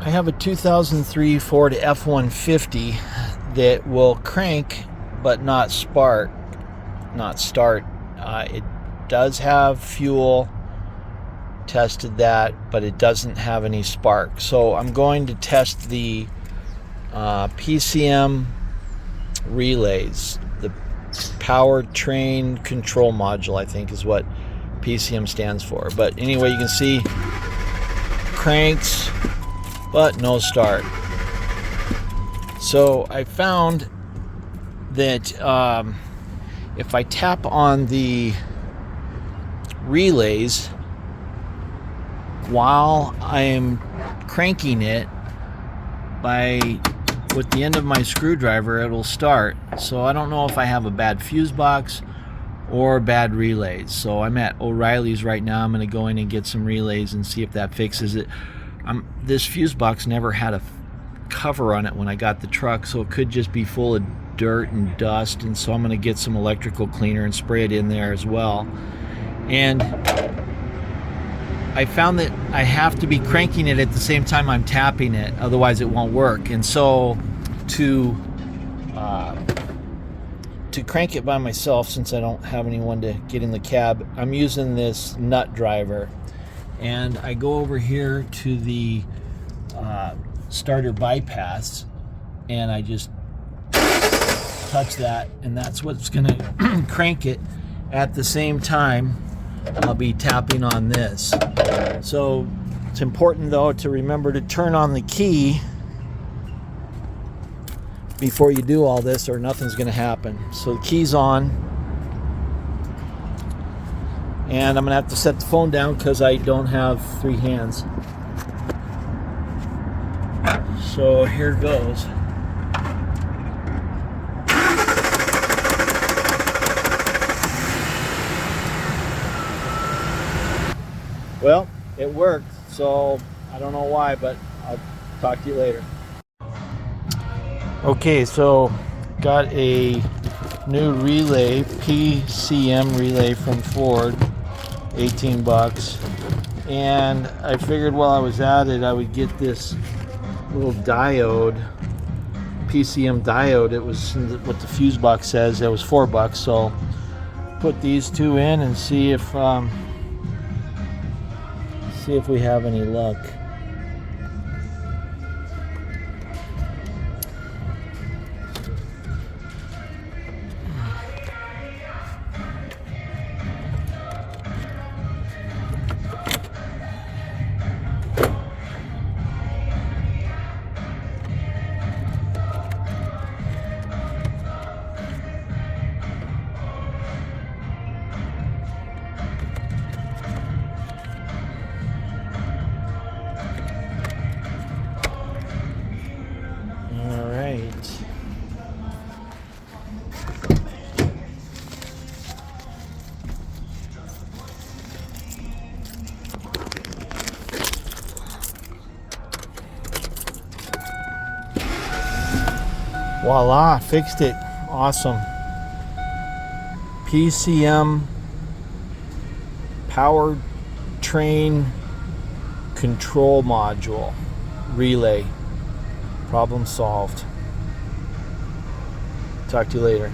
I have a 2003 Ford F-150 that will crank but not spark, not start. It does have fuel, tested that, but it doesn't have any spark. So I'm going to test the PCM relays, the powertrain control module, I think is what PCM stands for. But anyway, you can see cranks but no start. So I found that if I tap on the relays while I'm cranking it with the end of my screwdriver, it'll start. So I don't know if I have a bad fuse box or bad relays. So I'm at O'Reilly's right now. I'm going to go in and get some relays and see if that fixes it. This fuse box never had a cover on it when I got the truck, so it could just be full of dirt and dust, and so I'm going to get some electrical cleaner and spray it in there as well. And I found that I have to be cranking it at the same time I'm tapping it, otherwise it won't work. And so to crank it by myself, since I don't have anyone to get in the cab, I'm using this nut driver. And I go over here to the starter bypass, and I just touch that, and that's what's going to crank it. At the same time, I'll be tapping on this. So it's important, though, to remember to turn on the key before you do all this, or nothing's going to happen. So the key's on. And I'm going to have to set the phone down because I don't have three hands. So here goes. Well, it worked, so I don't know why, but I'll talk to you later. Okay, so got a new relay, PCM relay from Ford. 18 bucks, and I figured while I was at it I would get this little diode, PCM diode. It was what the fuse box says. It was $4, so put these two in and see if we have any luck. Voila, fixed it. Awesome. PCM powertrain control module relay. Problem solved. Talk to you later.